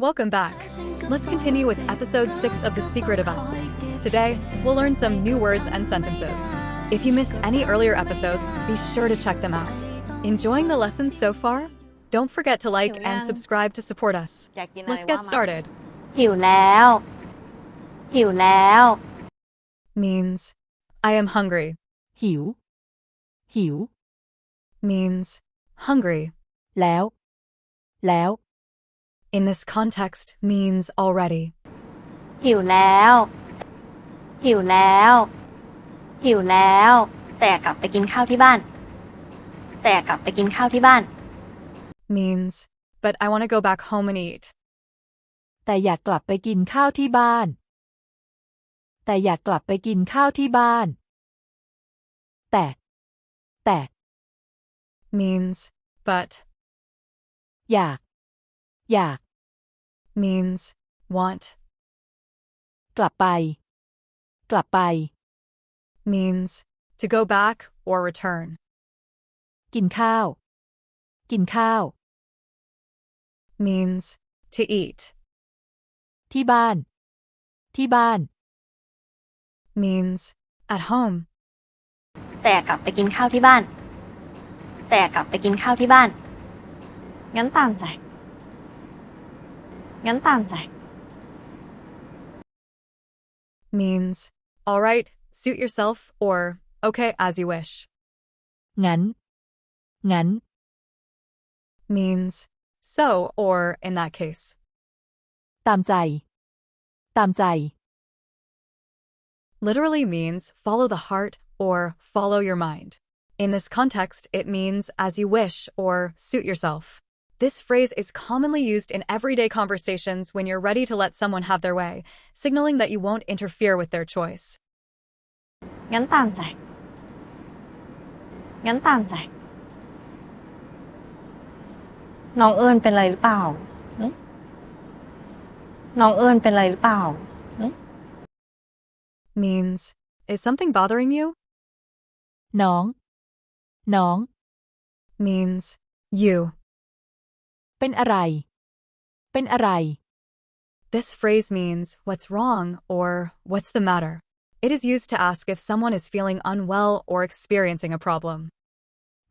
Welcome back. Let's continue with episode 6 of The Secret of Us. Today, we'll learn some new words and sentences. If you missed any earlier episodes, be sure to check them out. Enjoying the lessons so far? Don't forget to like and subscribe to support us. อยากกินอะไร Let's ว่า get มา started. หิวแล้วหิวแล้ว Means I am hungry. หิวหิว Means hungry. แล้ว In this context, means already. หิวแล้วหิวแล้วหิวแล้วแต่อยากกลับไปกินข้าวที่บ้านแต่อยากกลับไปกินข้าวที่บ้าน Means but I want to go back home and eat. แต่อยากกลับไปกินข้าวที่บ้านแต่อยากกลับไปกินข้าวที่บ้านแต่ Means but. อยาก Means want. กลับไป Means to go back or return. กินข้าว Means to eat. ที่บ้าน Means at home. แต่อยากกลับไปกินข้าวที่บ้านแต่อยากกลับไปกินข้าวที่บ้านงั้นตามใจ Means all right, suit yourself, or okay, as you wish. งั้น Means so, or in that case. ตามใจ Literally means follow the heart or follow your mind. In this context, it means as you wish or suit yourself. This phrase is commonly used in everyday conversations when you're ready to let someone have their way, signaling that you won't interfere with their choice. งั้นตามใจน้องเอิญเป็นไรหรือเปล่าน้องเอิญเป็นไรหรือเปล่า Means is something bothering you? น้อง Means you. เป็นอะไร This phrase means what's wrong or what's the matter. It is used to ask if someone is feeling unwell or experiencing a problem.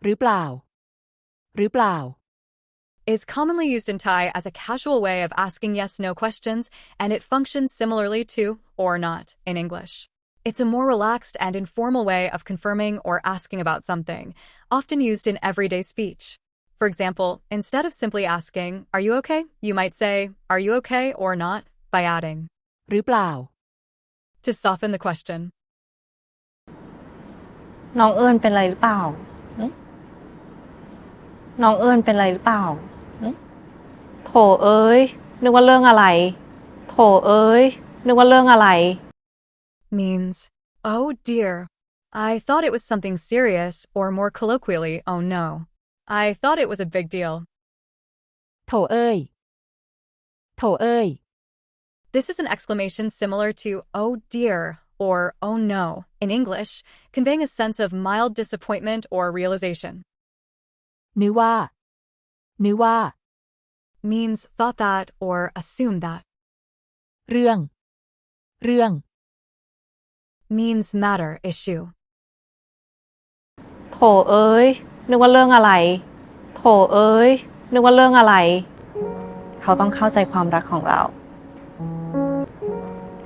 หรือเปล่า It is commonly used in Thai as a casual way of asking yes/no questions, and it functions similarly to or not in English. It's a more relaxed and informal way of confirming or asking about something, often used in everyday speech. For example, instead of simply asking, "Are you okay?" you might say, "Are you okay?" or not by adding หรือเปล่า to soften the question. น้องเอิญเป็นไรหรือเปล่าน้องเอิญเป็นไรหรือเปล่าโถเอ้ยนึกว่าเรื่องอะไรโถเอ้ยนึกว่าเรื่องอะไร Means, oh dear, I thought it was something serious, or more colloquially, oh no. I thought it was a big deal. โถเอ้ย This is an exclamation similar to oh dear or oh no in English, conveying a sense of mild disappointment or realization. นึกว่า Means thought that or assumed that. เรื่อง Means matter, issue. โถเอ้ยนึกว่าเรื่องอะไรโถเอ้ยนึกว่าเรื่องอะไรเขาต้องเข้าใจความรักของเรา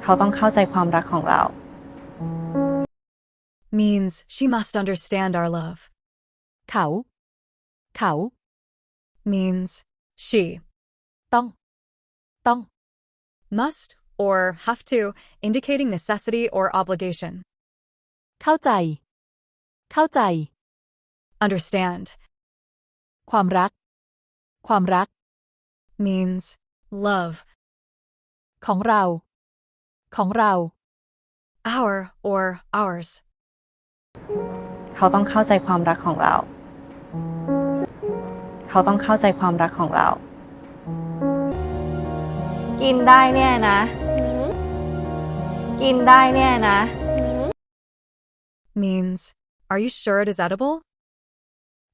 เขาต้องเข้าใจความรักของเรา Means she must understand our love. เขา Means she ต้อง must or have to, indicating necessity or obligation. เข้าใจ Understand. ความรัก Means love. ของเรา Our or ours. เขาต้องเข้าใจความรักของเราเขาต้องเข้าใจความรักของเรากินได้แน่นะกินได้แน่นะ Means are you sure it is edible?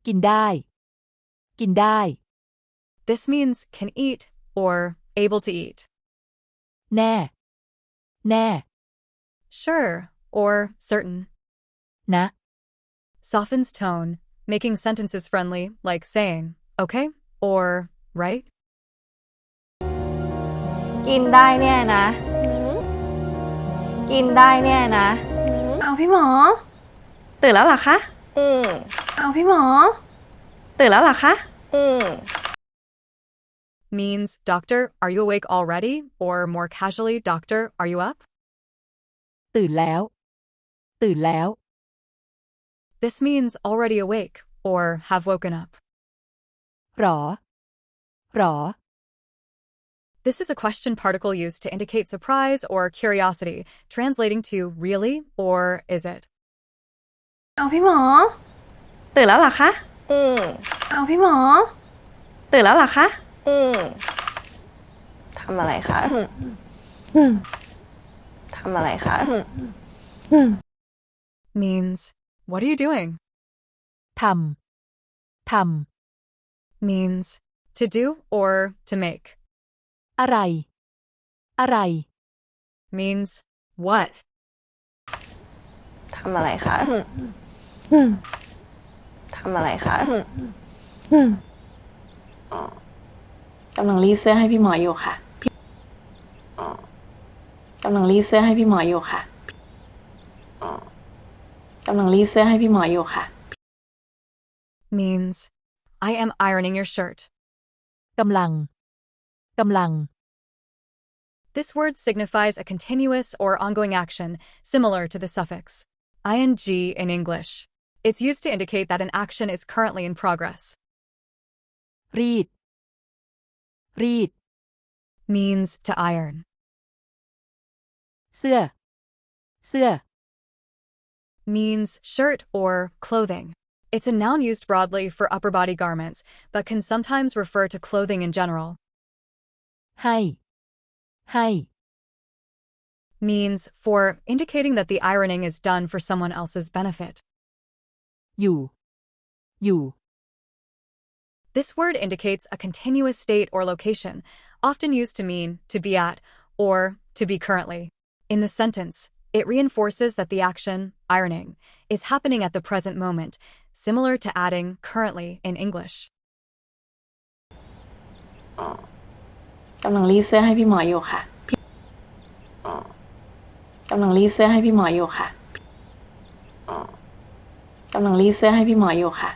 กินได้ This means can eat or able to eat. แน่ แน่ Sure or certain. นะ Softens tone, making sentences friendly, like saying, okay or right. กินได้เนี่ยนะ กินได้เนี่ยนะ เอาพี่หมอ ตื่นแล้วเหรอคะเอาพี่หมอ ตื่นแล้วเหรอคะ Means, doctor, are you awake already? Or more casually, doctor, are you up? ตื่นแล้ว ตื่นแล้ว This means already awake or have woken up. หรอ หรอ This is a question particle used to indicate surprise or curiosity, translating to really or is it. เอาพี่หมอ ตื่นแล้วเหรอคะเอาพี่หมอ ตื่นแล้วเหรอคะทำอะไรคะทำอะไรคะ Means, what are you doing? ทำ ทำ Means, to do or to make. อะไร อะไร Means, what? ทำอะไรคะทำอะไรคะกำลังรีดเสื้อให้พี่หมออยู่ค่ะกำลังรีดเสื้อให้พี่หมออยู่ค่ะกำลังรีดเสื้อให้พี่หมออยู่ค่ะ Means, I am ironing your shirt. กำลัง กำลัง This word signifies a continuous or ongoing action, similar to the suffix ing in English. It's used to indicate that an action is currently in progress. รีด รีด Means to iron. เสื้อ เสื้อ Means shirt or clothing. It's a noun used broadly for upper body garments, but can sometimes refer to clothing in general. ให้ ให้ Means for indicating that the ironing is done for someone else's benefit. อยู่ อยู่ This word indicates a continuous state or location, often used to mean to be at or to be currently. In the sentence, it reinforces that the action, ironing, is happening at the present moment, similar to adding currently in English. กำลังรีดเสื้อให้พี่หมออยู่ค่ะกำลังรีดเสื้อให้พี่หมออยู่ค่ะกำลังรีดเสื้อให้พี่หมออยู่ค่ะ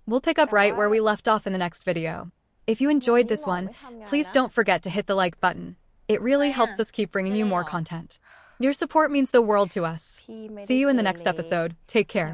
We'll pick up right where we left off in the next video. If you enjoyed this one, please don't forget to hit the like button. It really helps us keep bringing you more content. Your support means the world to us. See you in the next episode. Take care.